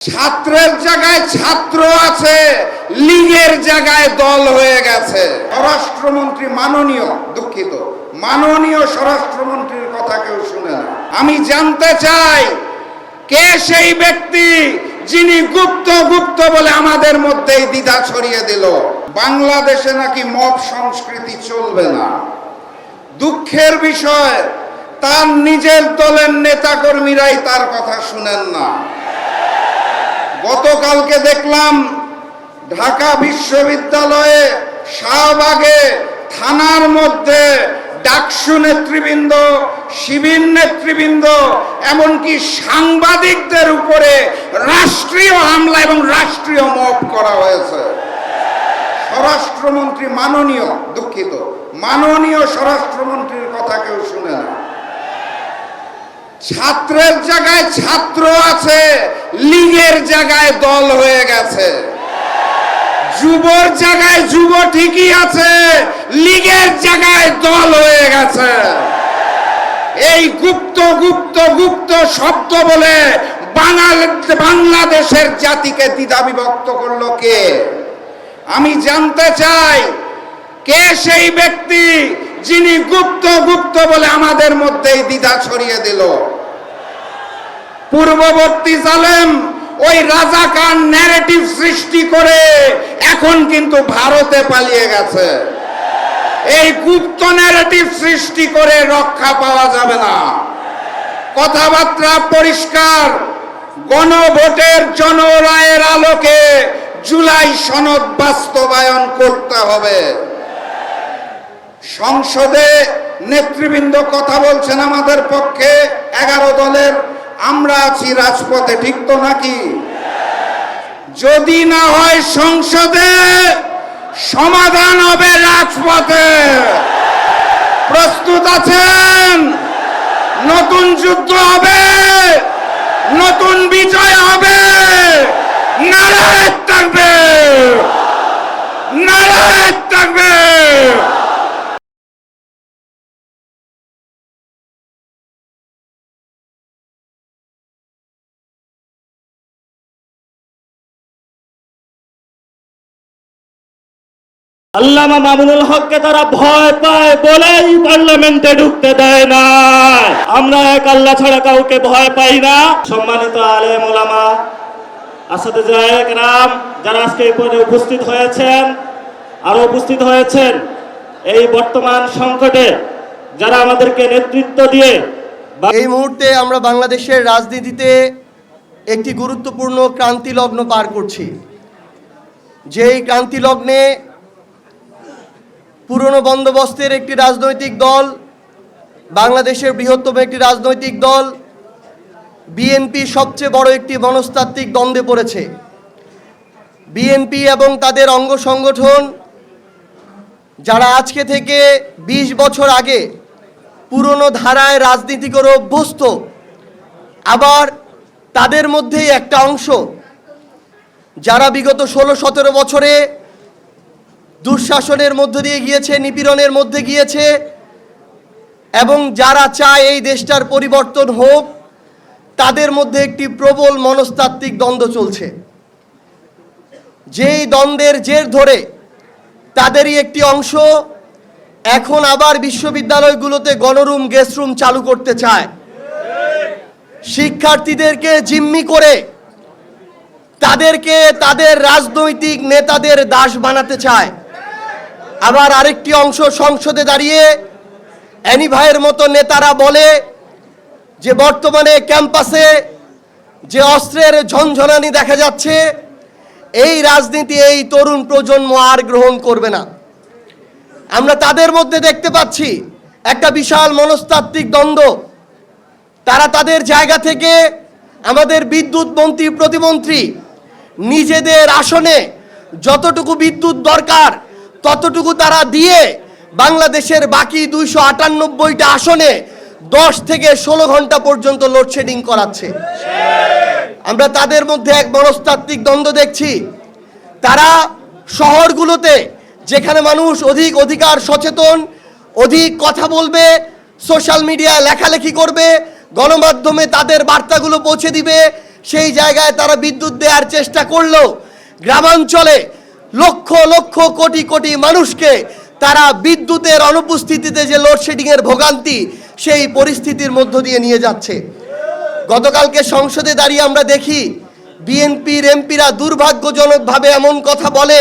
ছাত্রের জায়গায় ছাত্র আছে, লীগের জায়গায় দল হয়ে গেছে। স্বরাষ্ট্রমন্ত্রী মাননীয় স্বরাষ্ট্রমন্ত্রীর কথা কেউ শুনে না। আমি জানতে চাই কে সেই ব্যক্তি যিনি গুপ্ত বলে আমাদের মধ্যেই দ্বিধা ছড়িয়ে দিল। বাংলাদেশে নাকি মব সংস্কৃতি চলবে না। দুঃখের বিষয়, তার নিজের দলের নেতাকর্মীরাই তার কথা শুনেন না। গতকালকে দেখলাম ঢাকা বিশ্ববিদ্যালয়ে শাহবাগে থানার মধ্যে ডাকসু নেতৃবৃন্দ, শিবির নেতৃবৃন্দ, এমনকি সাংবাদিকদের উপরে রাষ্ট্রীয় হামলা এবং রাষ্ট্রীয় মব করা হয়েছে। স্বরাষ্ট্রমন্ত্রী মাননীয় স্বরাষ্ট্রমন্ত্রীর কথা কেউ শুনে না। ছাত্রের জায়গায় ছাত্র আছে, লীগের জায়গায় দল হয়ে গেছে। যুবর জায়গায় যুব ঠিকই আছে, লীগের জায়গায় দল হয়ে গেছে। এই গুপ্ত শব্দ বলে বাংলাদেশের জাতিকে দ্বিধা বিভক্ত করলো কে? আমি জানতে চাই কে সেই ব্যক্তি যিনি গুপ্ত বলে আমাদের মধ্যেই দ্বিধা ছড়িয়ে দিল। পূর্ববর্তী জালেম ওই রাজাকার ন্যারেটিভ সৃষ্টি করে এখন কিন্তু ভারতে পালিয়ে গেছে। এই গুপ্ত ন্যারেটিভ সৃষ্টি করে রক্ষা পাওয়া যাবে না। কথাবার্তা পরিষ্কার, গণভোটের জনরায়ের আলোকে জুলাই সনদ বাস্তবায়ন করতে হবে। সংসদে নেতৃবৃন্দ কথা বলছেন আমাদের পক্ষে, 11 দলের, আমরা আছি রাজপথে, ঠিক তো নাকি? যদি না হয় সংসদে, সমাধান হবে রাজপথে। প্রস্তুত আছেন? নতুন যুদ্ধ হবে, নতুন বিজয় হবে। নারায়ে তাকবীর, নারায়ে তাকবীর। আল্লামা মামুনুল হককে তারা ভয় পায় বলেই পার্লামেন্টে ঢুকতে দেয় না। আমরা এক আল্লাহ ছাড়া কাউকে ভয় পাই না। সম্মানিত আলেম ওলামা, আসাতিজা কেরাম, যারা আজকে এই পর্যায়ে উপস্থিত হয়েছেন, আরো উপস্থিত হয়েছেন, এই বর্তমান সংকটে যারা আমাদেরকে নেতৃত্ব দিয়ে এই মুহূর্তে আমরা বাংলাদেশের রাজনীতিতে একটি গুরুত্বপূর্ণ ক্রান্তি লগ্ন পার করছি। যেই ক্রান্তি লগ্নে পুরনো বন্দোবস্তের একটি রাজনৈতিক দল, বাংলাদেশের বৃহত্তম একটি রাজনৈতিক দল বিএনপি সবচেয়ে বড় একটি মনস্তাত্ত্বিক দ্বন্দ্বে পড়েছে। বিএনপি এবং তাদের অঙ্গ সংগঠন, যারা আজকে থেকে 20 বছর আগে পুরনো ধারায় রাজনীতি করে অভ্যস্ত, আবার তাদের মধ্যেই একটা অংশ যারা বিগত 16-17 বছরে দুঃশাসনের মধ্য দিয়ে গিয়েছে, নিপীড়নের মধ্যে গিয়েছে, এবং যারা চায় এই দেশটার পরিবর্তন হোক, তাদের মধ্যে একটি প্রবল মনস্তাত্ত্বিক দ্বন্দ্ব চলছে। যেই দ্বন্দ্বের জের ধরে তাদেরই একটি অংশ এখন আবার বিশ্ববিদ্যালয়গুলোতে গণরুম, গেস্টরুম চালু করতে চায়। শিক্ষার্থীদেরকে জিম্মি করে তাদেরকে তাদের রাজনৈতিক নেতাদের দাস বানাতে চায়। আবার আরেকটি অংশ সংসদে দাঁড়িয়ে অ্যানি ভাইয়ের মতো নেতারা বলে যে বর্তমানে ক্যাম্পাসে যে অস্ত্রের ঝনঝনানি দেখা যাচ্ছে, এই রাজনীতি এই তরুণ প্রজন্ম আর গ্রহণ করবে না। আমরা তাদের মধ্যে দেখতে পাচ্ছি একটা বিশাল মনস্তাত্ত্বিক দ্বন্দ্ব। তারা তাদের জায়গা থেকে আমাদের বিদ্যুৎ মন্ত্রী, প্রতিমন্ত্রী নিজেদের আসনে যতটুকু বিদ্যুৎ দরকার ততটুকু তারা দিয়ে বাংলাদেশের বাকি 298টা আসনে 10 থেকে 16 ঘন্টা পর্যন্ত লোডশেডিং করাচ্ছে। আমরা তাদের মধ্যে এক মনস্তাত্ত্বিক দ্বন্দ্ব দেখছি। তারা শহরগুলোতে, যেখানে মানুষ অধিকার সচেতন, অধিক কথা বলবে, সোশ্যাল মিডিয়ায় লেখালেখি করবে, গণমাধ্যমে তাদের বার্তাগুলো পৌঁছে দিবে, সেই জায়গায় তারা বিদ্যুৎ দেওয়ার চেষ্টা করলো। গ্রামাঞ্চলে লক্ষ লক্ষ কোটি কোটি মানুষকে তারা বিদ্যুতের অনুপস্থিতিতে যে লোডশেডিংয়ের ভোগান্তি, সেই পরিস্থিতির মধ্য দিয়ে নিয়ে যাচ্ছে। গতকালকে সংসদে দাঁড়িয়ে আমরা দেখি বিএনপির এমপিরা দুর্ভাগ্যজনকভাবে এমন কথা বলে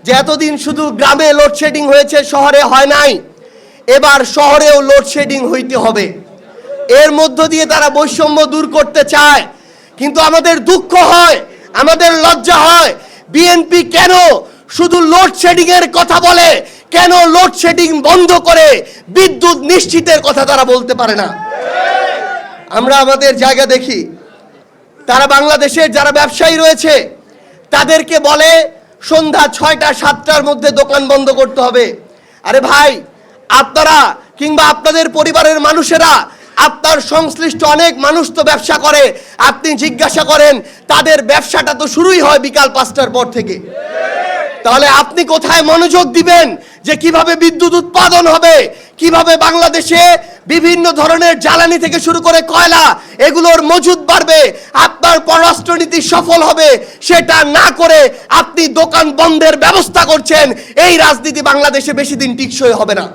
যে এতদিন শুধু গ্রামে লোডশেডিং হয়েছে, শহরে হয় নাই, এবার শহরেও লোডশেডিং হইতে হবে। এর মধ্য দিয়ে তারা বৈষম্য দূর করতে চায়। কিন্তু আমাদের দুঃখ হয়, আমাদের লজ্জা হয়, বিএনপি কেন শুধু লোডশেডিং এর কথা বলে, কেন লোডশেডিং বন্ধ করে বিদ্যুৎ নিশ্চিতের কথা তারা বলতে পারে না। আমরা আমাদের জায়গা দেখি, তারা বাংলাদেশের যারা ব্যবসায়ী রয়েছে তাদেরকে বলে সন্ধ্যা 6টা 7টার মধ্যে দোকান বন্ধ করতে হবে। আরে ভাই, আপনারা কিংবা আপনাদের পরিবারের মানুষেরা, আপনার সংশ্লিষ্ট অনেক মানুষ তো ব্যবসা করে, আপনি জিজ্ঞাসা করেন তাদের ব্যবসাটা তো শুরুই হয় বিকাল 5টার পর থেকে। তাহলে আপনি কোথায় মনোযোগ দিবেন যে কিভাবে বিদ্যুৎ উৎপাদন হবে, কিভাবে বাংলাদেশে বিভিন্ন ধরনের জ্বালানি থেকে শুরু করে কয়লা এগুলোর মজুদ বাড়বে, আপনার পররাষ্ট্রনীতি সফল হবে, সেটা না করে আপনি দোকান বন্ধের ব্যবস্থা করছেন। এই রাজনীতি বাংলাদেশে বেশি দিন টিকসই হবে না।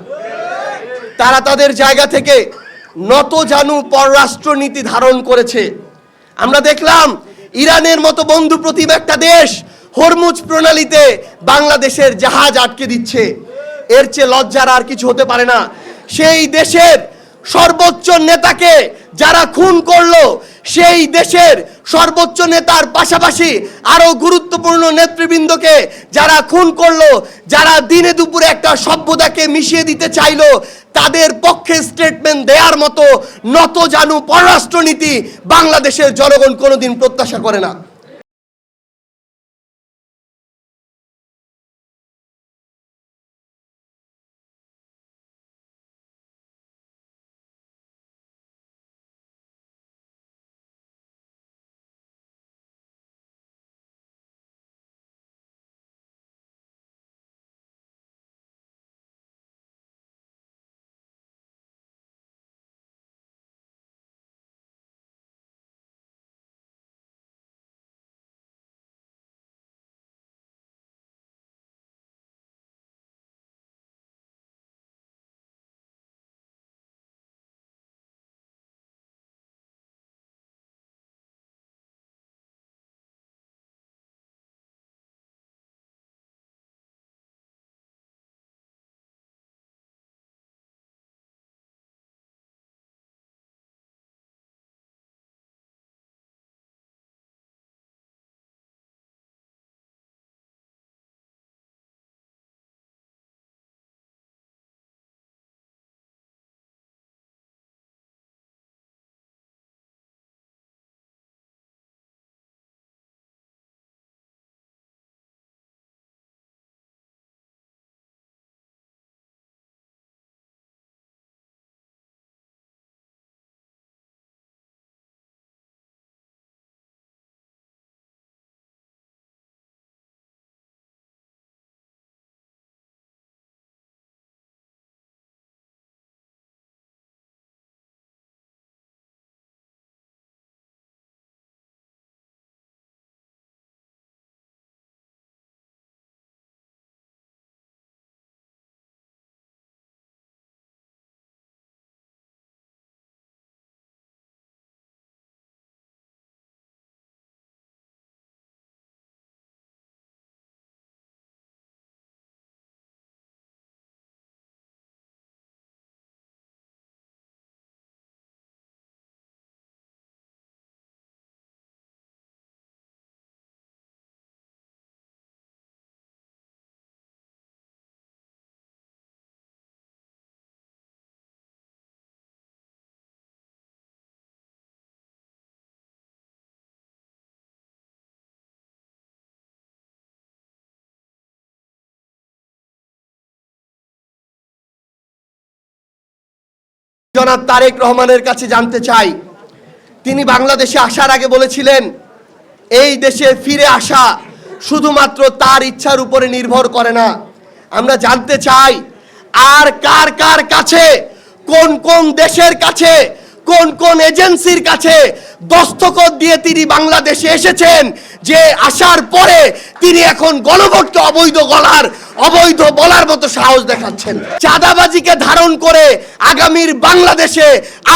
তারা তাদের জায়গা থেকে নতজানু পররাষ্ট্রনীতি ধারণ করেছে। আমরা দেখলাম ইরানের মতো বন্ধু প্রতিম একটা দেশ হরমুজ প্রণালীতে বাংলাদেশের জাহাজ আটকে দিচ্ছে। এর চেয়ে লজ্জার আর কিছু হতে পারে না। সেই দেশের সর্বোচ্চ নেতাকে যারা খুন করলো, সেই দেশের সর্বোচ্চ নেতার পাশাপাশি আরো গুরুত্বপূর্ণ নেতৃবৃন্দকে যারা খুন করলো, যারা দিনে দুপুরে একটা সভ্যতাকে মিশিয়ে দিতে চাইলো, তাদের পক্ষে স্টেটমেন্ট দেওয়ার মতো নতজানু পররাষ্ট্রনীতি বাংলাদেশের জনগণ কোনোদিন প্রত্যাশা করে না। জনাব তারেক রহমানের কাছে জানতে চাই, তিনি বাংলাদেশে আসার আগে বলেছিলেন এই দেশে ফিরে আসা শুধুমাত্র তার ইচ্ছার উপরে নির্ভর করে না। আমরা জানতে চাই আর কার কার কাছে, কোন কোন দেশের কাছে, কোন কোন এজেন্সির কাছে দস্তখত দিয়ে তিনি বাংলাদেশে এসেছেন, যে আসার পরে তিনি এখন গণভোটকে অবৈধ বলার মতো সাহস দেখাচ্ছেন। চাঁদাবাজিকে ধারণ করে আগামীর বাংলাদেশে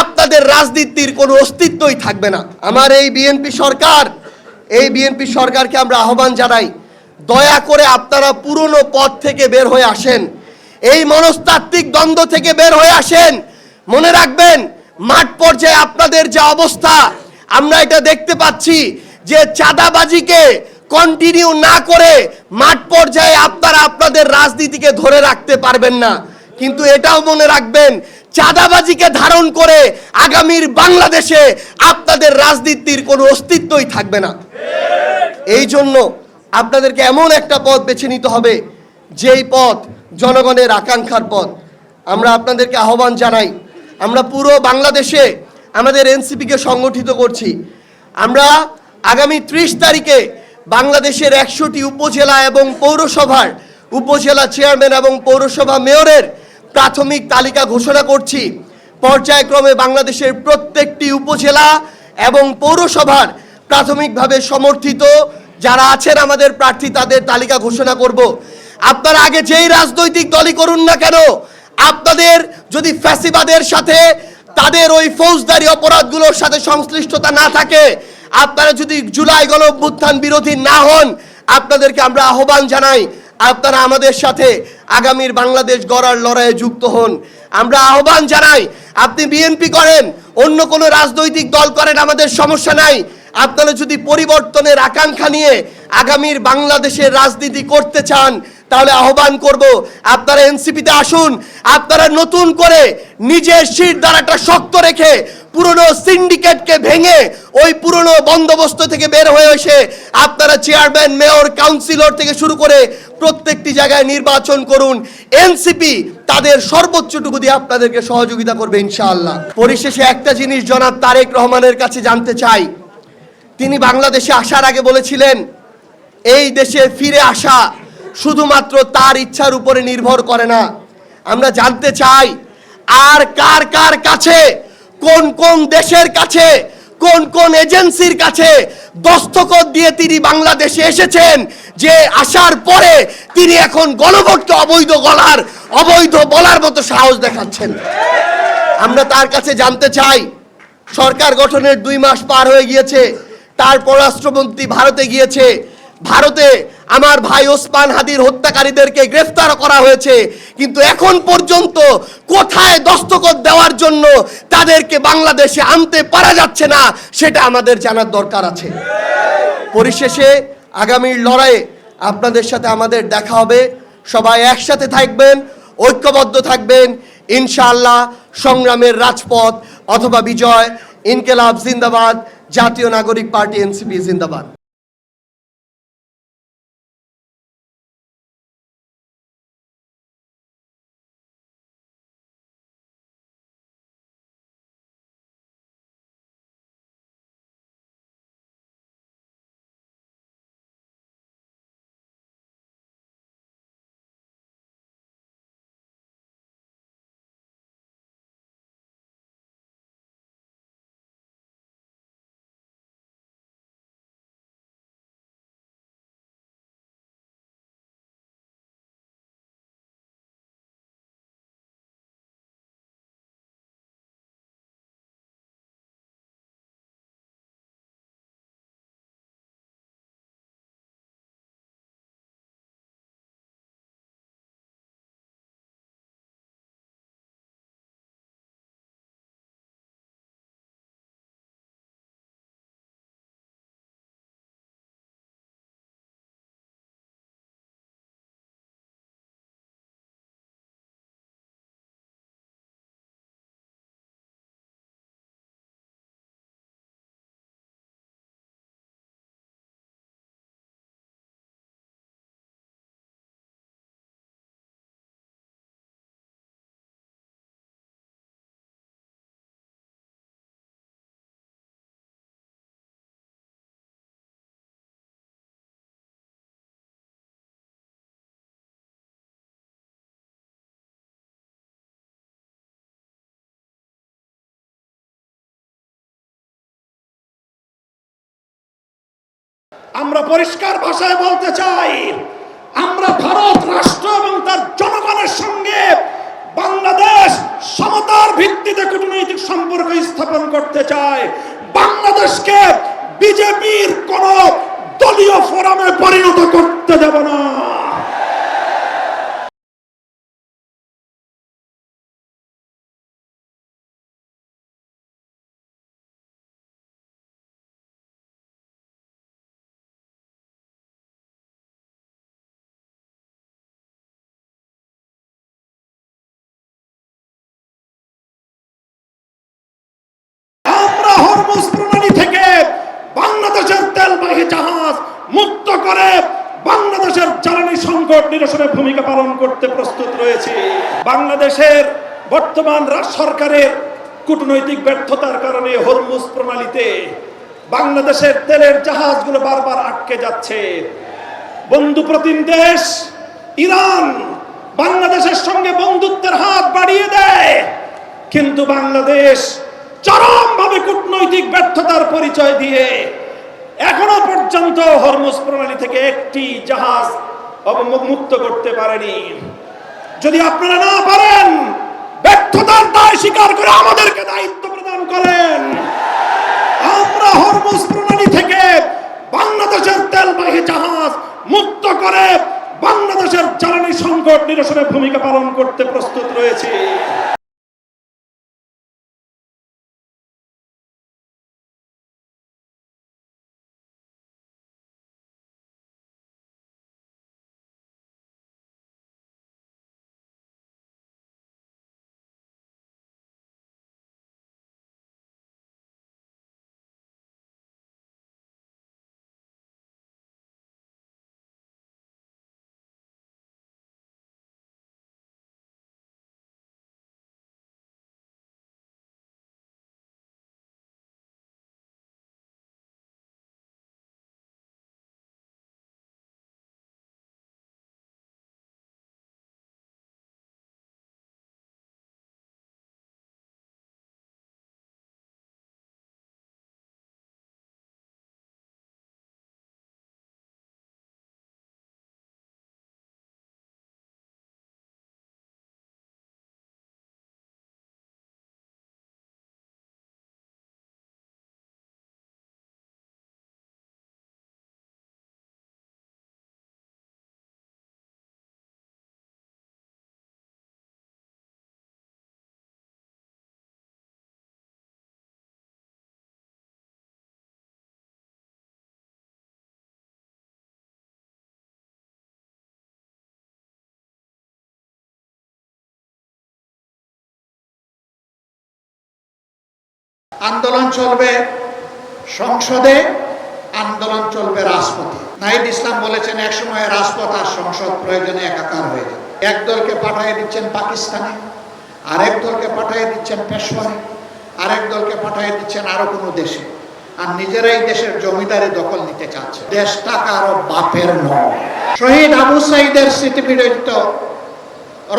আপনাদের রাজনীতির কোনো অস্তিত্বই থাকবে না। আমার এই বিএনপি সরকারকে আমরা আহ্বান জানাই, দয়া করে আপনারা পুরনো পথ থেকে বের হয়ে আসেন, এই মনস্তাত্ত্বিক দ্বন্দ্ব থেকে বের হয়ে আসেন। মনে রাখবেন, মাঠ পর্যায়ে আপনাদের যে অবস্থা আমরা এটা দেখতে পাচ্ছি, যে চাঁদাবাজিকে কন্টিনিউ না করে মাঠ পর্যায়ে আপনারা আপনাদের রাজনীতিকে ধরে রাখতে পারবেন না। কিন্তু এটাও মনে রাখবেন, চাঁদাবাজিকে ধারণ করে আগামীর বাংলাদেশে আপনাদের রাজনীতির কোনো অস্তিত্বই থাকবে না। এই জন্য আপনাদেরকে এমন একটা পথ বেছে নিতে হবে, যেই পথ জনগণের আকাঙ্ক্ষার পথ। আমরা আপনাদেরকে আহ্বান জানাই, আমরা পুরো বাংলাদেশে আমাদের এনসিপিকে সংগঠিত করছি। আমরা আগামী 30 তারিখে বাংলাদেশের 100টি উপজেলা এবং পৌরসভার উপজেলা চেয়ারম্যান এবং পৌরসভা মেয়রের প্রাথমিক তালিকা ঘোষণা করছি। পর্যায়ক্রমে বাংলাদেশের প্রত্যেকটি উপজেলা এবং পৌরসভার প্রাথমিকভাবে সমর্থিত যারা আছেন আমাদের প্রার্থী, তাদের তালিকা ঘোষণা করব। আপনারা আগে যেই রাজনৈতিক দলই করুন না কেন, আপনাদের যদি ফ্যাসিবাদের সাথে, তাদের ওই ফৌজদারি অপরাধগুলোর সাথে সংশ্লিষ্টতা না থাকে, আপনারা যদি জুলাই গণঅভ্যুত্থান বিরোধী না হন, আপনাদেরকে আমরা আহ্বান জানাই, আপনারা আমাদের সাথে আগামীর বাংলাদেশ গড়ার লড়াইয়ে যুক্ত হন। আমরা আহ্বান জানাই, আপনি বিএনপি করেন, অন্য কোনো রাজনৈতিক দল করেন, আমাদের সমস্যা নাই। আপনারা যদি পরিবর্তনের আকাঙ্ক্ষা নিয়ে আগামীর বাংলাদেশের রাজনীতি করতে চান, তাহলে আহ্বান করব, আপনারা এনসিপিতে আসুন। আপনারা নতুন করে নিজের শিরদাঁড়াটা শক্ত রেখে পুরনো সিন্ডিকেটকে ভেঙে ওই পুরনো বন্দোবস্ত থেকে বের হয়ে এসে আপনারা চেয়ারম্যান, মেয়র, কাউন্সিলর থেকে শুরু করে প্রত্যেকটি জায়গায় নির্বাচন করুন। এনসিপি তাদের সর্বোচ্চটুকু দিয়ে আপনাদেরকে সহযোগিতা করবে ইনশাআল্লাহ। পরিশেষে একটা জিনিস জনাব তারেক রহমানের কাছে জানতে চাই, তিনি বাংলাদেশে আসার আগে বলেছিলেন, এই দেশে ফিরে আসা শুধুমাত্র তার ইচ্ছার উপরে নির্ভর করে না। আমরা জানতে চাই, আর কার কার কাছে, কোন কোন দেশের কাছে, কোন কোন এজেন্সির কাছে দস্তখত দিয়ে তিনি বাংলাদেশে এসেছেন, যে আসার পরে তিনি এখন গণভোটকে অবৈধ বলার মতো সাহস দেখাচ্ছেন। আমরা তার কাছে জানতে চাই, সরকার গঠনের 2 মাস পার হয়ে গিয়েছে, তার পররাষ্ট্রমন্ত্রী ভারতে গিয়েছে, ভারতে আমার ভাই ওসমান হাদির হত্যাকারীদেরকে গ্রেফতার করা হয়েছে, কিন্তু এখন পর্যন্ত কোথায় দস্তখত দেওয়ার জন্য তাদেরকে বাংলাদেশে আনতে পারা যাচ্ছে না, সেটা আমাদের জানার দরকার আছে। পরিশেষে আগামীর লড়াইয়ে আপনাদের সাথে আমাদের দেখা হবে। সবাই একসাথে থাকবেন, ঐক্যবদ্ধ থাকবেন। ইনশাআল্লাহ সংগ্রামের রাজপথ অথবা বিজয়। ইনকিলাব জিন্দাবাদ, জাতীয় নাগরিক পার্টি এনসিপি জিন্দাবাদ। আমরা পরিষ্কার ভাষায় বলতে চাই, আমরা ভারত রাষ্ট্র এবং তার জনগণের সঙ্গে বাংলাদেশ সমতার ভিত্তিতে কূটনৈতিক সম্পর্ক স্থাপন করতে চায়। বাংলাদেশকে বিজেপির কোন দলীয় ফোরামে পরিণত করতে দেব না। হরমুজ প্রণালী থেকে বাংলাদেশের তেলবাহী জাহাজ মুক্ত করে বাংলাদেশের জ্বালানি সংকট নিরসনে ভূমিকা পালন করতে প্রস্তুত রয়েছে। বাংলাদেশের বর্তমান সরকারের কূটনৈতিক ব্যর্থতার কারণে হরমুজ প্রণালীতে বাংলাদেশের তেলের জাহাজগুলো বারবার আটকে যাচ্ছে। বন্ধু প্রতিম দেশ ইরান বাংলাদেশের সঙ্গে বন্ধুত্বের হাত বাড়িয়ে দেয়, কিন্তু বাংলাদেশ চরমভাবে কূটনৈতিক ব্যর্থতার পরিচয় দিয়ে এখনো পর্যন্ত হরমুজ প্রণালী থেকে একটি জাহাজ মুক্ত করতে পারেনি। যদি আপনারা না পারেন, ব্যর্থতার দায় স্বীকার করে আমাদেরকে দায়িত্ব প্রদান করেন। আমরা হরমুজ প্রণালী থেকে বাংলাদেশের তেলবাহী জাহাজ মুক্ত করে বাংলাদেশের জ্বালানি সংকট নিরসনে ভূমিকা পালন করতে প্রস্তুত রয়েছে। আন্দোলন চলবে সংসদে, আন্দোলন চলবে রাজপথে। নাহিদ ইসলাম বলেছেন এক সময় রাজপথ আর সংসদ প্রয়োজনে একাকার হয়ে যাবে। এক দলকে পাঠিয়ে দিচ্ছেন পাকিস্তানে, আরেক দলকে পাঠিয়ে দিচ্ছেন পেশোয়ারে, আরেক দলকে পাঠিয়ে দিচ্ছেন আরো কোনো দেশে, আর নিজেরাই দেশের জমিদারি দখল নিতে চাচ্ছে। দেশটা কারো বাপের নয়। শহীদ আবু সাইদের স্মৃতি বিজড়িত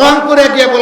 রংপুরে গিয়ে